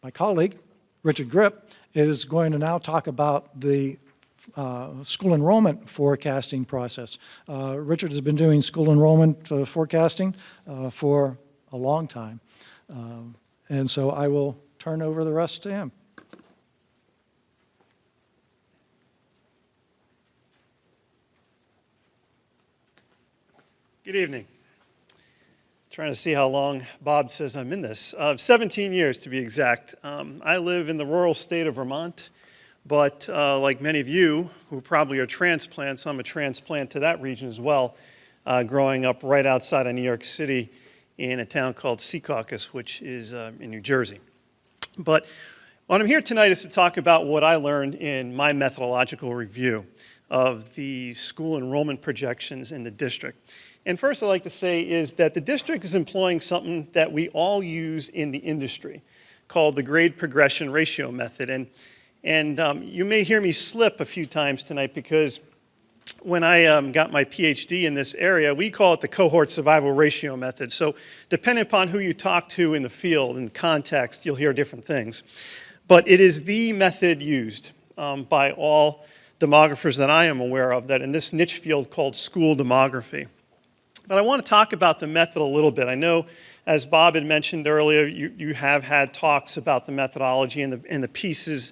my colleague, Richard Grip, is going to now talk about the school enrollment forecasting process. Richard has been doing school enrollment forecasting for a long time. And so I will turn over the rest to him. Good evening. Trying to see how long Bob says I'm in this. 17 years to be exact. I live in the rural state of Vermont, but like many of you who probably are transplants, I'm a transplant to that region as well, growing up right outside of New York City in a town called Secaucus, which is in New Jersey. But what I'm here tonight is to talk about what I learned in my methodological review of the school enrollment projections in the district. And first I'd like to say is that the district is employing something that we all use in the industry called the grade progression ratio method. And you may hear me slip a few times tonight because when I got my PhD in this area, we call it the cohort survival ratio method. So depending upon who you talk to in the field and context, you'll hear different things. But it is the method used by all demographers that I am aware of that in this niche field called school demography. But I want to talk about the method a little bit. I know, as Bob had mentioned earlier, you have had talks about the methodology and the pieces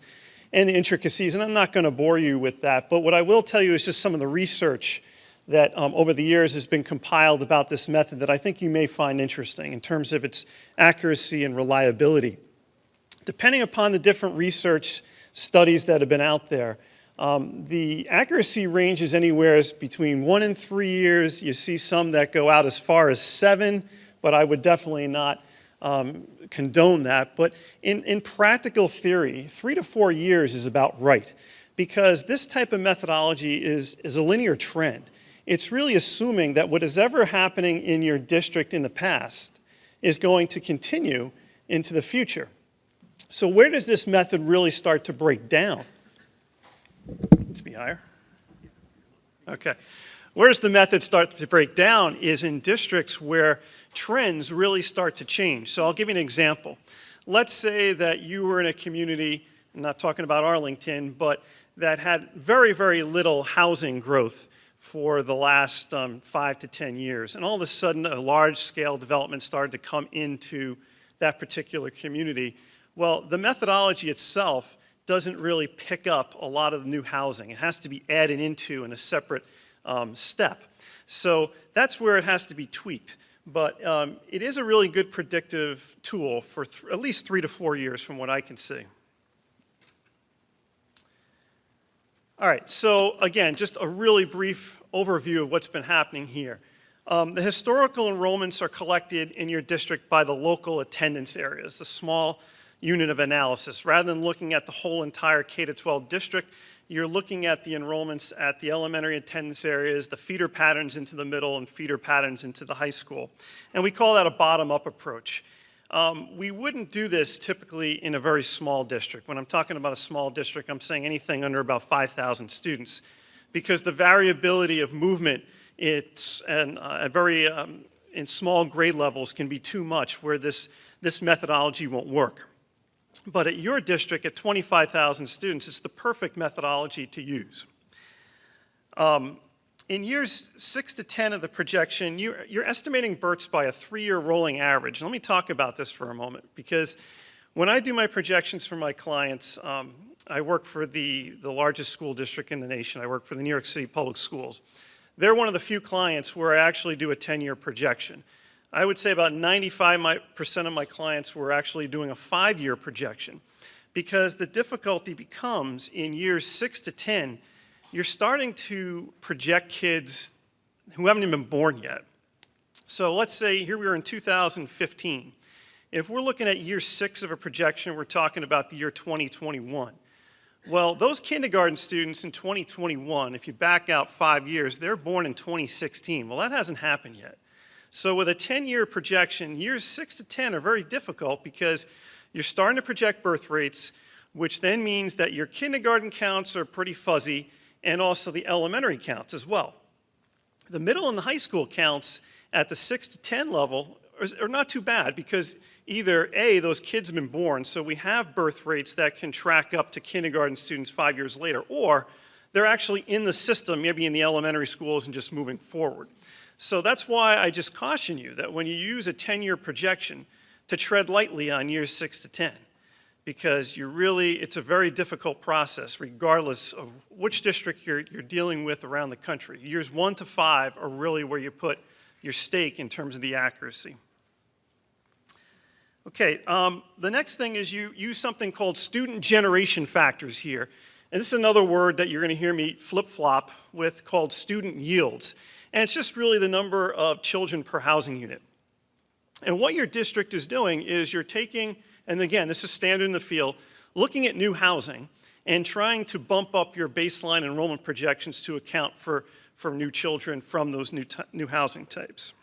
and the intricacies, and I'm not going to bore you with that. But what I will tell you is just some of the research that over the years has been compiled about this method that I think you may find interesting in terms of its accuracy and reliability. Depending upon the different research studies that have been out there, the accuracy ranges anywhere between 1 and 3 years. You see some that go out as far as 7, but I would definitely not condone that. But in practical theory, 3 to 4 years is about right, because this type of methodology is a linear trend. It's really assuming that what is ever happening in your district in the past is going to continue into the future. So where does this method really start to break down? Let's be higher. Okay. Where does the method start to break down is in districts where trends really start to change. So I'll give you an example. Let's say that you were in a community, I'm not talking about Arlington, but that had very, very little housing growth for the last 5 to 10 years. And all of a sudden, a large-scale development started to come into that particular community. Well, the methodology itself doesn't really pick up a lot of the new housing. It has to be added into in a separate step. So that's where it has to be tweaked. But it is a really good predictive tool for at least 3 to 4 years from what I can see. All right, so again, just a really brief overview of what's been happening here. The historical enrollments are collected in your district by the local attendance areas, the small unit of analysis. Rather than looking at the whole entire K-12 district, you're looking at the enrollments at the elementary attendance areas, the feeder patterns into the middle, and feeder patterns into the high school. And we call that a bottom-up approach. We wouldn't do this typically in a very small district. When I'm talking about a small district, I'm saying anything under about 5,000 students, because the variability of movement in small grade levels can be too much where this methodology won't work. But at your district, at 25,000 students, it's the perfect methodology to use. In years 6 to 10 of the projection, you're estimating births by a 3-year rolling average. Let me talk about this for a moment, because when I do my projections for my clients, I work for the largest school district in the nation. I work for the New York City Public Schools. They're one of the few clients where I actually do a 10-year projection. I would say about 95% of my clients were actually doing a 5-year projection, because the difficulty becomes in years 6 to 10, you're starting to project kids who haven't even been born yet. So let's say here we are in 2015. If we're looking at year 6 of a projection, we're talking about the year 2021. Well, those kindergarten students in 2021, if you back out 5 years, they're born in 2016. Well, that hasn't happened yet. So with a 10-year projection, years 6 to 10 are very difficult because you're starting to project birth rates, which then means that your kindergarten counts are pretty fuzzy, and also the elementary counts as well. The middle and the high school counts at the 6 to 10 level are not too bad, because either A, those kids have been born, so we have birth rates that can track up to kindergarten students 5 years later, or they're actually in the system, maybe in the elementary schools and just moving forward. So that's why I just caution you that when you use a 10-year projection, to tread lightly on years 6 to 10, because it's a very difficult process regardless of which district you're dealing with around the country. Years 1 to 5 are really where you put your stake in terms of the accuracy. Okay, the next thing is you use something called student generation factors here. And this is another word that you're going to hear me flip-flop with called student yields. And it's just really the number of children per housing unit. And what your district is doing is you're taking, and again, this is standard in the field, looking at new housing and trying to bump up your baseline enrollment projections to account for new children from those new housing types.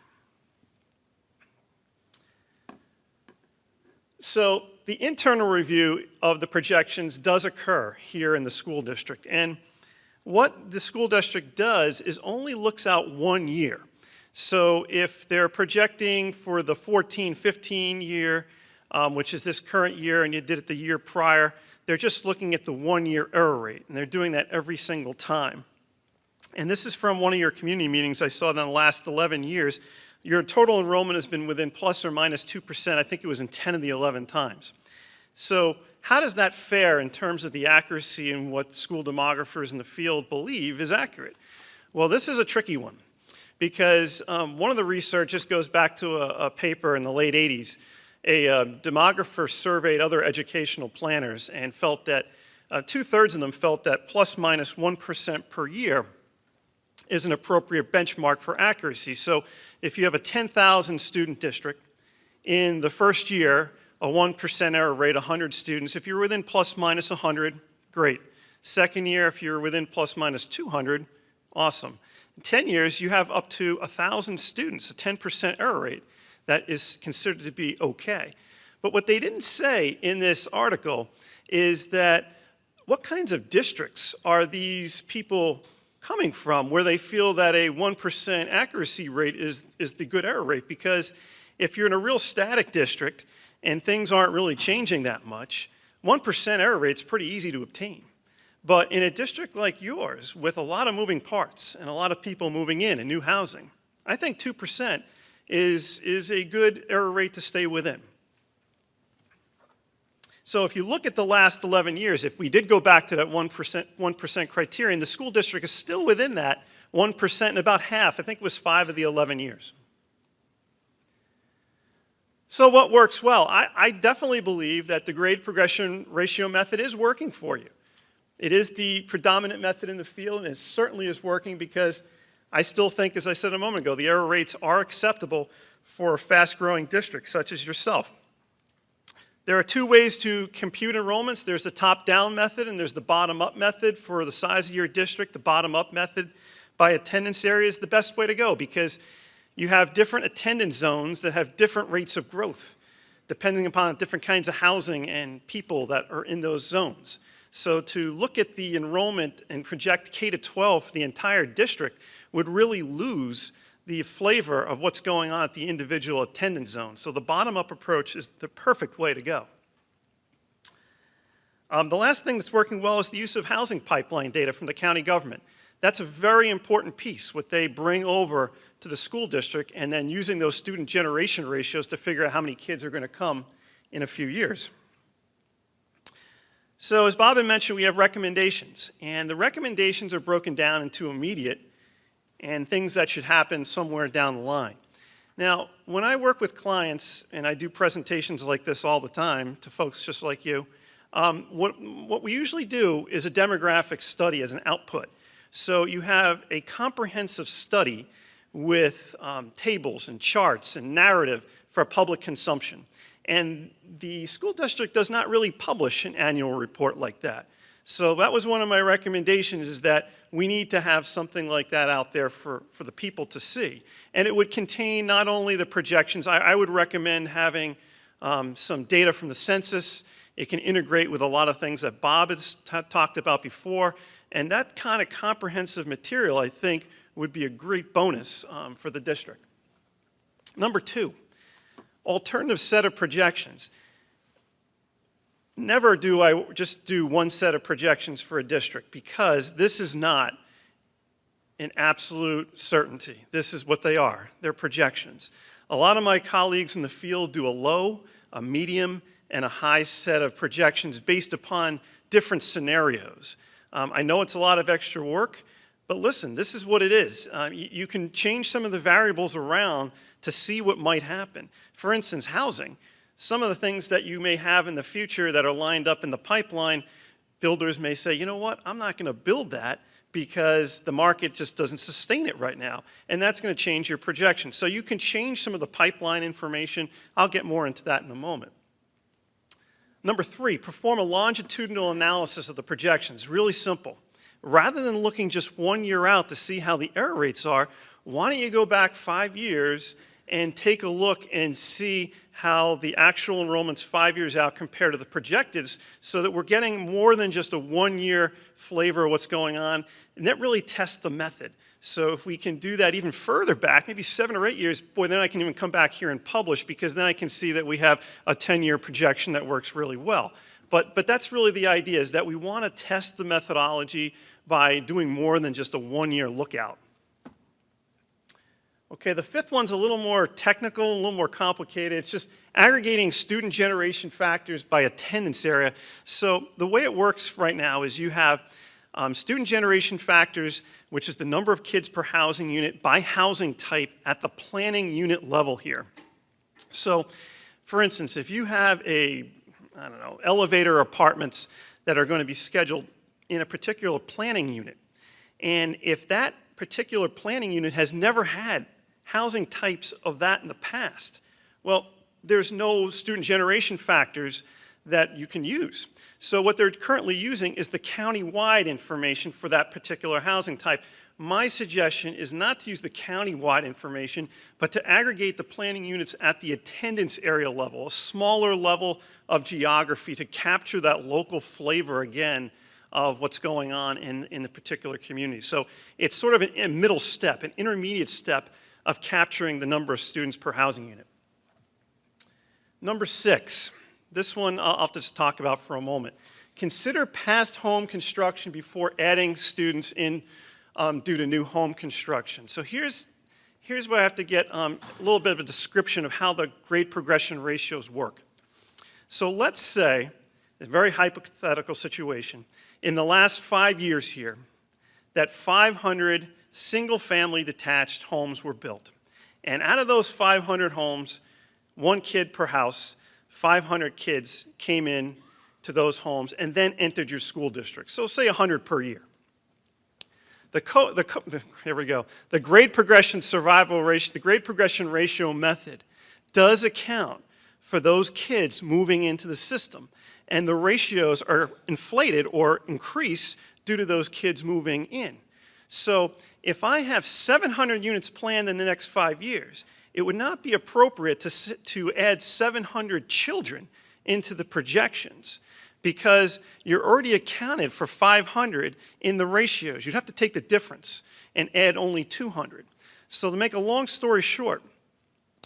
So the internal review of the projections does occur here in the school district. And what the school district does is only looks out 1 year. So if they're projecting for the 14-15 year, which is this current year, and you did it the year prior, they're just looking at the 1-year error rate, and they're doing that every single time. And this is from one of your community meetings I saw in the last 11 years. Your total enrollment has been within plus or minus 2%. I think it was in 10 of the 11 times. So how does that fare in terms of the accuracy and what school demographers in the field believe is accurate? Well, this is a tricky one because one of the research just goes back to a paper in the late 80s. A demographer surveyed other educational planners and felt that 2/3 of them felt that plus minus 1% per year is an appropriate benchmark for accuracy. So if you have a 10,000 student district, in the first year, a 1% error rate, 100 students. If you're within plus minus 100, great. Second year, if you're within plus minus 200, awesome. In 10 years, you have up to 1,000 students, a 10% error rate. That is considered to be okay. But what they didn't say in this article is that what kinds of districts are these people coming from where they feel that a 1% accuracy rate is the good error rate? Because if you're in a real static district and things aren't really changing that much, 1% error rate's pretty easy to obtain. But in a district like yours, with a lot of moving parts and a lot of people moving in and new housing, I think 2% is a good error rate to stay within. So if you look at the last 11 years, if we did go back to that 1% criterion, the school district is still within that 1% in about half. I think it was 5 of the 11 years. So what works well? I definitely believe that the grade progression ratio method is working for you. It is the predominant method in the field, and it certainly is working because I still think, as I said a moment ago, the error rates are acceptable for a fast-growing district such as yourself. There are 2 ways to compute enrollments. There's the top-down method and there's the bottom-up method. For the size of your district, the bottom-up method by attendance area is the best way to go because you have different attendance zones that have different rates of growth depending upon different kinds of housing and people that are in those zones. So to look at the enrollment and project K-12 for the entire district would really lose the flavor of what's going on at the individual attendance zone. So the bottom-up approach is the perfect way to go. The last thing that's working well is the use of housing pipeline data from the county government. That's a very important piece, what they bring over to the school district and then using those student generation ratios to figure out how many kids are going to come in a few years. So as Bob had mentioned, we have recommendations, and the recommendations are broken down into immediate and things that should happen somewhere down the line. Now, when I work with clients, and I do presentations like this all the time to folks just like you, what we usually do is a demographic study as an output. So you have a comprehensive study with tables and charts and narrative for public consumption. And the school district does not really publish an annual report like that. So that was one of my recommendations, is that we need to have something like that out there for the people to see. And it would contain not only the projections, I would recommend having some data from the census. It can integrate with a lot of things that Bob has talked about before. And that kind of comprehensive material, I think, would be a great bonus for the district. Number 2, Alternative set of projections. Never do I just do one set of projections for a district, because this is not an absolute certainty. This is what they are. They're projections. A lot of my colleagues in the field do a low, a medium, and a high set of projections based upon different scenarios. I know it's a lot of extra work, but listen, this is what it is. You can change some of the variables around to see what might happen. For instance, housing. Some of the things that you may have in the future that are lined up in the pipeline, builders may say, you know what, I'm not going to build that because the market just doesn't sustain it right now. And that's going to change your projection. So you can change some of the pipeline information. I'll get more into that in a moment. Number 3, perform a longitudinal analysis of the projections. Really simple. Rather than looking just 1 year out to see how the error rates are, why don't you go back 5 years and take a look and see how the actual enrollments 5 years out compare to the projected, so that we're getting more than just a 1 year flavor of what's going on, and that really tests the method. So if we can do that even further back, maybe 7 or 8 years, boy, then I can even come back here and publish, because then I can see that we have a 10-year projection that works really well. But that's really the idea, is that we want to test the methodology by doing more than just a 1 year lookout. Okay, the 5th one's a little more technical, a little more complicated. It's just aggregating student generation factors by attendance area. So the way it works right now is you have student generation factors, which is the number of kids per housing unit by housing type at the planning unit level here. So, for instance, if you have elevator apartments that are going to be scheduled in a particular planning unit, and if that particular planning unit has never had housing types of that in the past, well, there's no student generation factors that you can use. So what they're currently using is the county-wide information for that particular housing type. My suggestion is not to use the county-wide information, but to aggregate the planning units at the attendance area level, a smaller level of geography, to capture that local flavor again of what's going on in the particular community. So it's sort of a middle step, an intermediate step of capturing the number of students per housing unit. Number 6, this one I'll just talk about for a moment. Consider past home construction before adding students in due to new home construction. So here's where I have to get a little bit of a description of how the grade progression ratios work. So let's say, a very hypothetical situation, in the last 5 years here, that 500 single-family detached homes were built. And out of those 500 homes, 1 kid per house, 500 kids came in to those homes and then entered your school district. So say 100 per year. Here we go. The grade progression survival ratio, the grade progression ratio method does account for those kids moving into the system. And the ratios are inflated or increase due to those kids moving in. So if I have 700 units planned in the next 5 years, it would not be appropriate to add 700 children into the projections, because you're already accounted for 500 in the ratios. You'd have to take the difference and add only 200. So to make a long story short,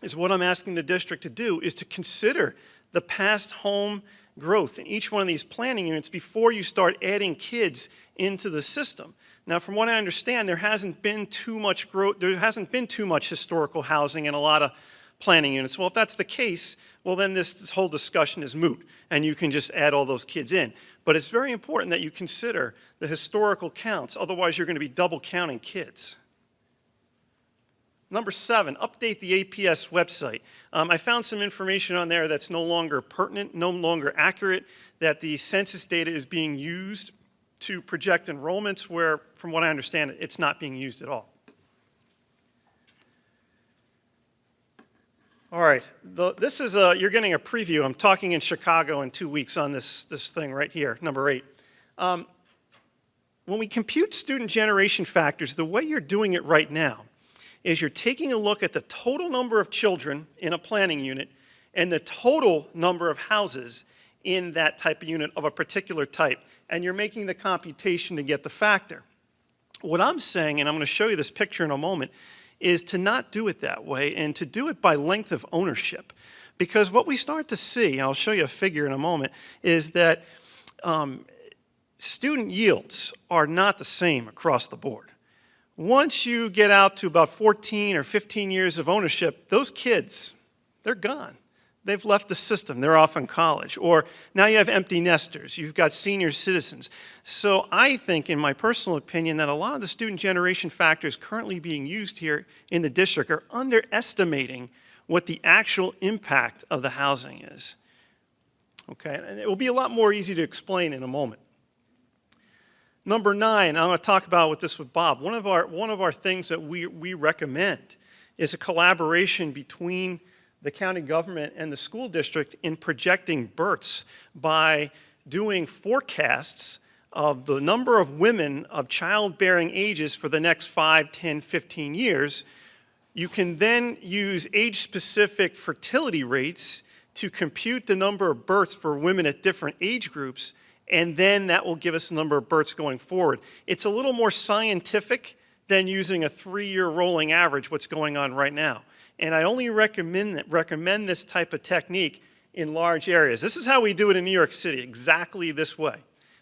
is what I'm asking the district to do is to consider the past home growth in each one of these planning units before you start adding kids into the system. Now, from what I understand, there hasn't been too much growth, there hasn't been too much historical housing in a lot of planning units. Well, if that's the case, well, then this whole discussion is moot, and you can just add all those kids in. But it's very important that you consider the historical counts, otherwise you're going to be double counting kids. Number 7, update the APS website. I found some information on there that's no longer pertinent, no longer accurate, that the census data is being used to project enrollments, where, from what I understand, it's not being used at all. All right, this is you're getting a preview. I'm talking in Chicago in 2 weeks on this thing right here, number 8. When we compute student generation factors, the way you're doing it right now is you're taking a look at the total number of children in a planning unit and the total number of houses in that type of unit of a particular type, and you're making the computation to get the factor. What I'm saying, and I'm going to show you this picture in a moment, is to not do it that way and to do it by length of ownership. Because what we start to see, and I'll show you a figure in a moment, is that student yields are not the same across the board. Once you get out to about 14 or 15 years of ownership, those kids, they're gone. They've left the system. They're off in college. Or now you have empty nesters. You've got senior citizens. So I think, in my personal opinion, that a lot of the student generation factors currently being used here in the district are underestimating what the actual impact of the housing is. Okay, and it will be a lot more easy to explain in a moment. Number 9, I'm going to talk about with Bob. One of our things that we recommend is a collaboration between the county government and the school district in projecting births by doing forecasts of the number of women of childbearing ages for the next 5, 10, 15 years. You can then use age-specific fertility rates to compute the number of births for women at different age groups, and then that will give us the number of births going forward. It's a little more scientific than using a 3-year rolling average, what's going on right now. And I only recommend this type of technique in large areas. This is how we do it in New York City, exactly this way.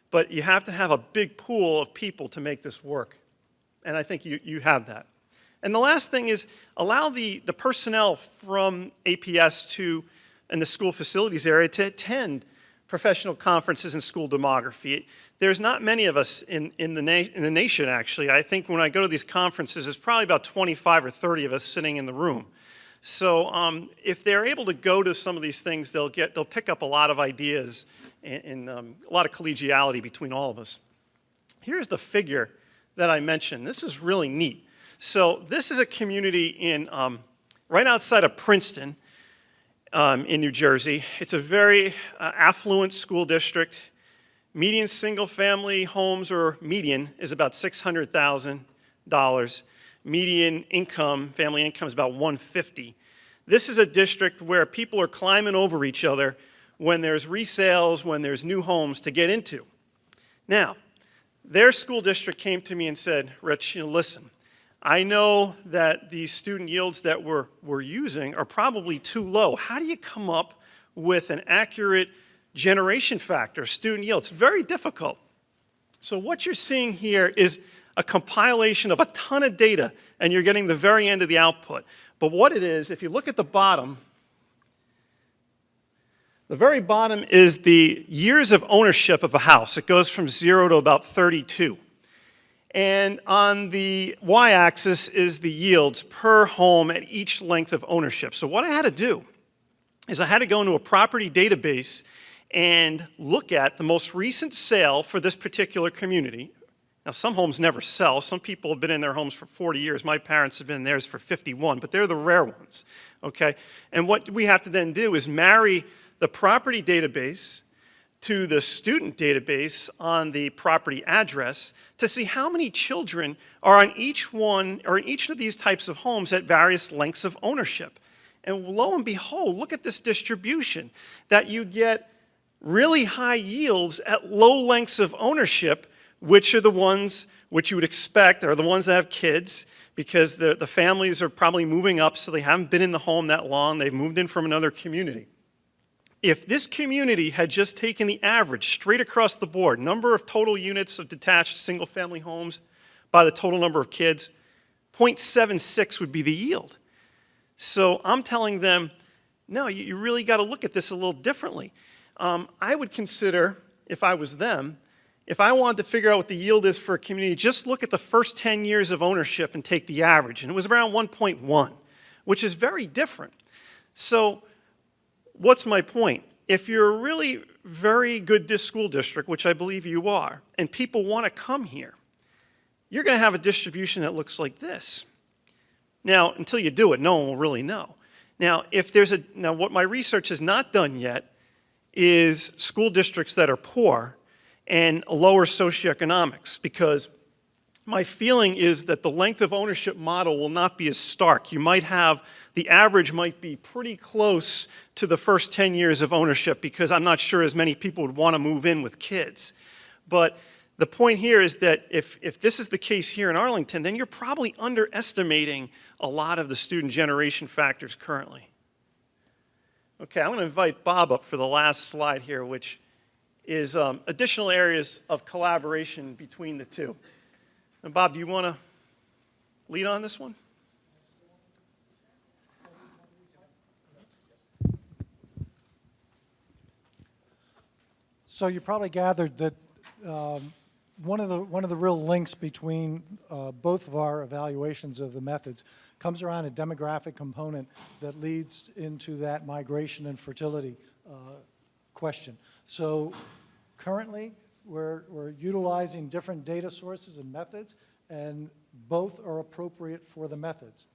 But you have to have a big pool of people to make this work. And I think you have that. And the last thing is allow the personnel from APS and the school facilities area to attend professional conferences in school demography. There's not many of us in the nation, actually. I think when I go to these conferences, there's probably about 25 or 30 of us sitting in the room. So if they're able to go to some of these things, they'll pick up a lot of ideas and a lot of collegiality between all of us. Here's the figure that I mentioned. This is really neat. So this is a community in right outside of Princeton in New Jersey. It's a very affluent school district. Median single-family homes, or median, is about $600,000. Median income, family income, is about $150,000. This is a district where people are climbing over each other when there's resales, when there's new homes to get into. Now, their school district came to me and said, Rich, listen, I know that these student yields that we're using are probably too low. How do you come up with an accurate generation factor, student yield? It's very difficult. So what you're seeing here is a compilation of a ton of data, and you're getting the very end of the output. But what it is, if you look at the bottom, the very bottom is the years of ownership of a house. It goes from 0 to about 32. And on the y-axis is the yields per home at each length of ownership. So what I had to do is I had to go into a property database and look at the most recent sale for this particular community. Now, some homes never sell. Some people have been in their homes for 40 years. My parents have been in theirs for 51, but they're the rare ones, okay? And what we have to then do is marry the property database to the student database on the property address to see how many children are on each one, or in each of these types of homes at various lengths of ownership. And lo and behold, look at this distribution, that you get really high yields at low lengths of ownership, which are the ones which you would expect are the ones that have kids, because the families are probably moving up, so they haven't been in the home that long. They've moved in from another community. If this community had just taken the average straight across the board, number of total units of detached single-family homes by the total number of kids, 0.76 would be the yield. So I'm telling them, no, you really got to look at this a little differently. I would consider, if I was them, if I wanted to figure out what the yield is for a community, just look at the first 10 years of ownership and take the average. And it was around 1.1, which is very different. So what's my point? If you're a really very good school district, which I believe you are, and people want to come here, you're going to have a distribution that looks like this. Now, until you do it, no one will really know. Now, what my research has not done yet is school districts that are poor and lower socioeconomics, because my feeling is that the length of ownership model will not be as stark. You might have, the average might be pretty close to the first 10 years of ownership, because I'm not sure as many people would want to move in with kids. But the point here is that if this is the case here in Arlington, then you're probably underestimating a lot of the student generation factors currently. Okay, I'm going to invite Bob up for the last slide here, which is additional areas of collaboration between the two. And Bob, do you want to lead on this one? So you probably gathered that one of the real links between both of our evaluations of the methods comes around a demographic component that leads into that migration and fertility question. So currently, we're utilizing different data sources and methods, and both are appropriate for the methods.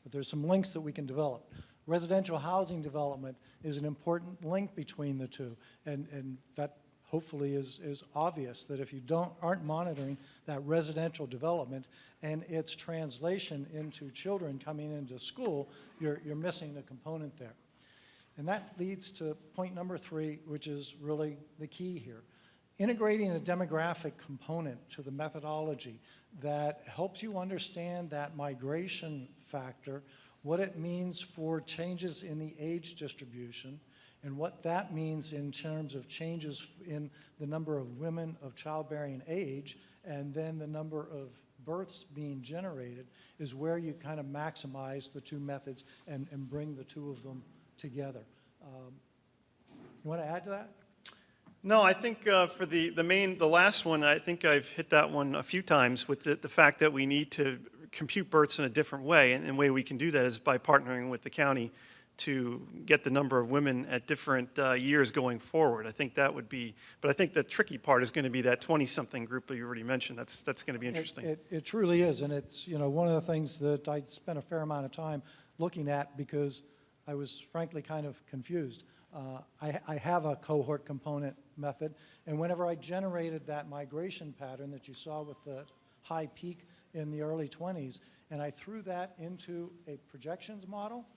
But there's some links that we can develop. Residential housing development is an important link between the two, and that hopefully is obvious, that if you aren't monitoring that residential development and its translation into children coming into school, you're missing a component there. And that leads to point number 3, which is really the key here. Integrating a demographic component to the methodology that helps you understand that migration factor, what it means for changes in the age distribution, and what that means in terms of changes in the number of women of childbearing age, and then the number of births being generated, is where you kind of maximize the two methods and bring the two of them together. You want to add to that? No, I think for the last one, I think I've hit that one a few times with the fact that we need to compute births in a different way, and the way we can do that is by partnering with the county to get the number of women at different years going forward. I think that would be, but I think the tricky part is going to be that 20-something group that you already mentioned. That's going to be interesting. It truly is, and it's one of the things that I spent a fair amount of time looking at because I was frankly kind of confused. I have a cohort component method, and whenever I generated that migration pattern that you saw with the high peak in the early 20s, and I threw that into a projections model,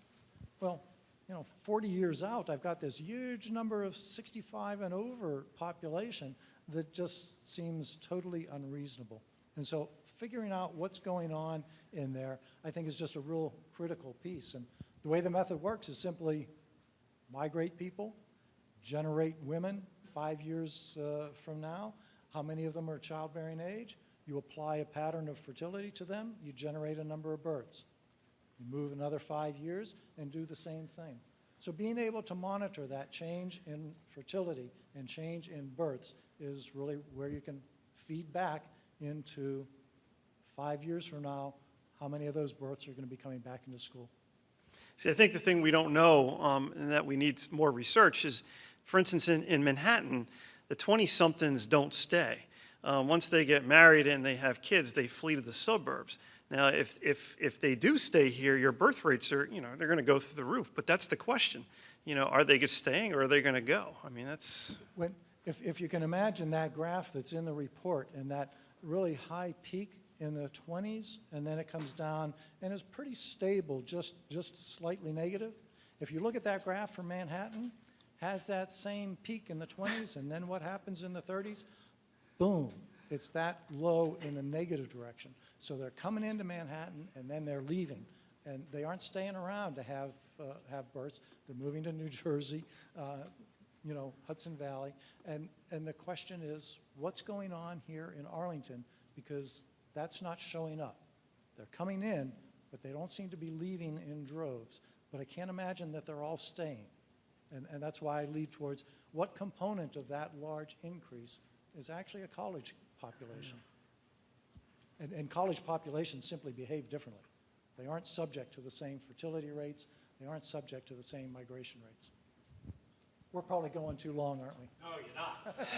well, 40 years out, I've got this huge number of 65 and over population that just seems totally unreasonable. And so figuring out what's going on in there, I think, is just a real critical piece. And the way the method works is simply migrate people, generate women 5 years from now. How many of them are childbearing age? You apply a pattern of fertility to them, you generate a number of births. You move another 5 years and do the same thing. So being able to monitor that change in fertility and change in births is really where you can feed back into 5 years from now, how many of those births are going to be coming back into school. See, I think the thing we don't know and that we need more research is, for instance, in Manhattan, the 20-somethings don't stay. Once they get married and they have kids, they flee to the suburbs. Now, if they do stay here, your birth rates are, they're going to go through the roof. But that's the question. Are they just staying or are they going to go? I mean, that's... If you can imagine that graph that's in the report and that really high peak in the 20s, and then it comes down and is pretty stable, just slightly negative. If you look at that graph for Manhattan, has that same peak in the 20s, and then what happens in the 30s? Boom. It's that low in the negative direction. So they're coming into Manhattan, and then they're leaving. And they aren't staying around to have births. They're moving to New Jersey, Hudson Valley. And the question is, what's going on here in Arlington? Because that's not showing up. They're coming in, but they don't seem to be leaving in droves. But I can't imagine that they're all staying. And that's why I lead towards what component of that large increase is actually a college population. And college populations simply behave differently. They aren't subject to the same fertility rates. They aren't subject to the same migration rates. We're probably going too long, aren't we? No, you're not.